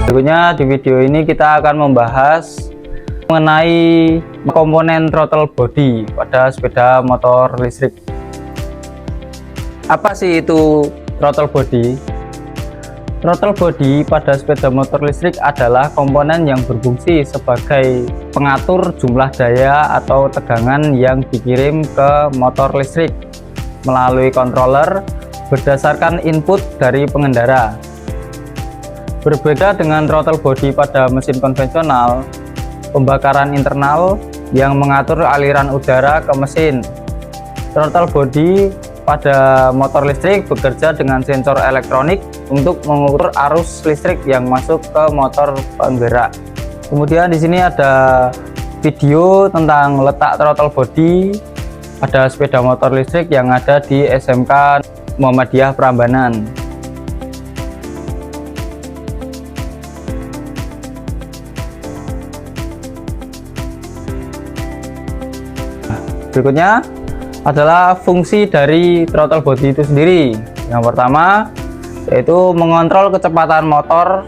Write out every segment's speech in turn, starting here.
Berikutnya di video ini kita akan membahas mengenai komponen throttle body pada sepeda motor listrik. Apa sih itu throttle body? Throttle body pada sepeda motor listrik adalah komponen yang berfungsi sebagai pengatur jumlah daya atau tegangan yang dikirim ke motor listrik melalui controller berdasarkan input dari pengendara. Berbeda dengan throttle body pada mesin konvensional, pembakaran internal yang mengatur aliran udara ke mesin. Throttle body pada motor listrik bekerja dengan sensor elektronik untuk mengukur arus listrik yang masuk ke motor penggerak. Kemudian di sini ada video tentang letak throttle body pada sepeda motor listrik yang ada di SMK Muhammadiyah Prambanan. Berikutnya adalah fungsi dari throttle body itu sendiri. Yang pertama yaitu mengontrol kecepatan motor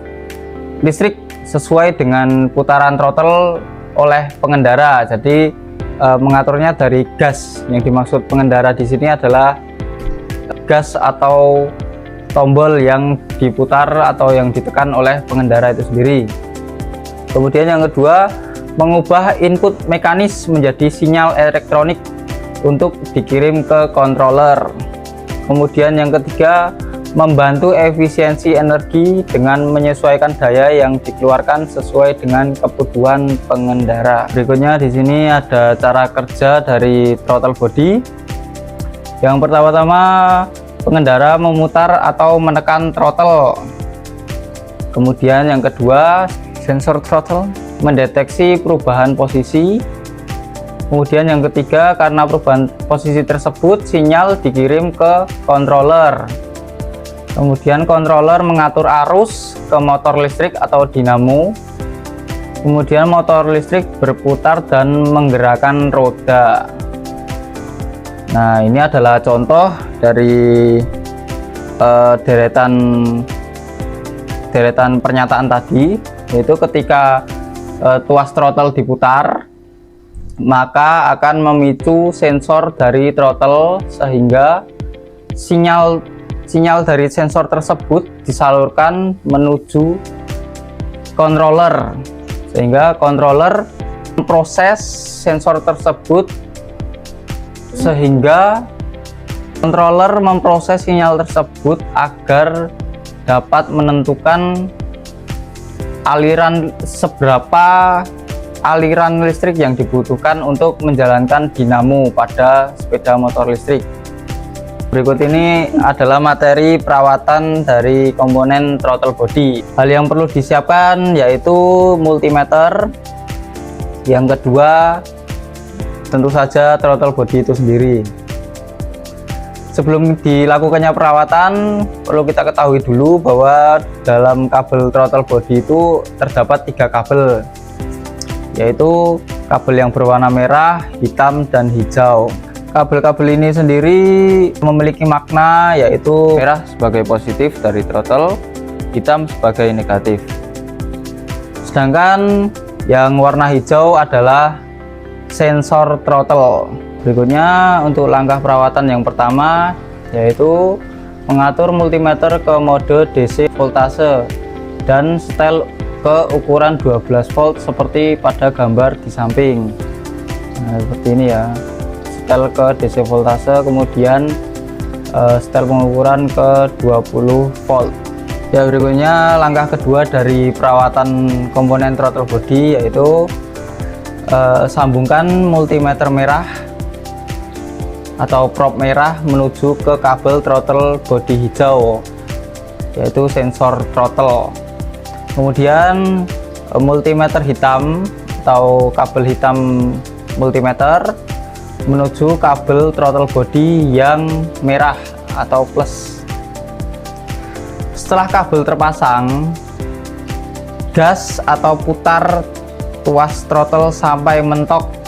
listrik sesuai dengan putaran throttle oleh pengendara. Jadi mengaturnya dari gas. Yang dimaksud pengendara di sini adalah gas atau tombol yang diputar atau yang ditekan oleh pengendara itu sendiri. Kemudian yang kedua, mengubah input mekanis menjadi sinyal elektronik untuk dikirim ke controller. Kemudian yang ketiga, membantu efisiensi energi dengan menyesuaikan daya yang dikeluarkan sesuai dengan kebutuhan pengendara. Berikutnya di sini ada cara kerja dari throttle body. Yang pertama-tama, pengendara memutar atau menekan throttle. Kemudian yang kedua, sensor throttle mendeteksi perubahan posisi. Kemudian yang ketiga, karena perubahan posisi tersebut sinyal dikirim ke controller. Kemudian controller mengatur arus ke motor listrik atau dinamo. Kemudian motor listrik berputar dan menggerakkan roda. Nah, ini adalah contoh dari deretan pernyataan tadi, yaitu ketika tuas throttle diputar, maka akan memicu sensor dari throttle sehingga sinyal dari sensor tersebut disalurkan menuju controller, sehingga controller memproses sensor tersebut sehingga controller memproses sinyal tersebut agar dapat menentukan seberapa aliran listrik yang dibutuhkan untuk menjalankan dinamo pada sepeda motor listrik. Berikut ini adalah materi perawatan dari komponen throttle body. Hal yang perlu disiapkan yaitu multimeter. Yang kedua, tentu saja throttle body itu sendiri. Sebelum dilakukannya perawatan, perlu kita ketahui dulu bahwa dalam kabel throttle body itu terdapat 3 kabel, yaitu kabel yang berwarna merah, hitam, dan hijau. Kabel-kabel ini sendiri memiliki makna, yaitu merah sebagai positif dari throttle, hitam sebagai negatif. Sedangkan yang warna hijau adalah sensor throttle. Berikutnya untuk langkah perawatan yang pertama, yaitu mengatur multimeter ke mode DC voltase dan setel ke ukuran 12 volt seperti pada gambar di samping. Nah, seperti ini ya, setel ke DC voltase, kemudian setel pengukuran ke 20 volt. Ya, berikutnya langkah kedua dari perawatan komponen throttle body, yaitu sambungkan multimeter merah atau probe merah menuju ke kabel throttle body hijau, yaitu sensor throttle. Kemudian multimeter hitam atau kabel hitam multimeter menuju kabel throttle body yang merah atau plus. Setelah kabel terpasang, gas atau putar tuas throttle sampai mentok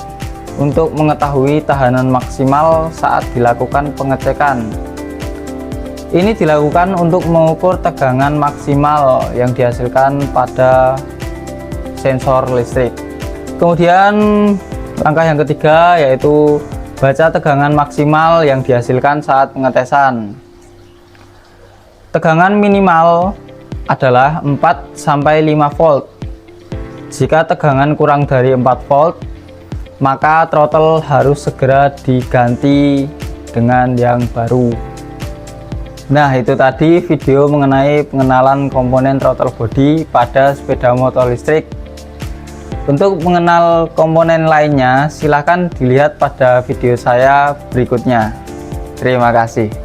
untuk mengetahui tahanan maksimal saat dilakukan pengecekan. Ini dilakukan untuk mengukur tegangan maksimal yang dihasilkan pada sensor listrik. Kemudian langkah yang ketiga yaitu baca tegangan maksimal yang dihasilkan saat pengetesan. Tegangan minimal adalah 4-5 volt. Jika tegangan kurang dari 4 volt, maka throttle harus segera diganti dengan yang baru. Nah, itu tadi video mengenai pengenalan komponen throttle body pada sepeda motor listrik. Untuk mengenal komponen lainnya, silahkan dilihat pada video saya berikutnya. Terima kasih.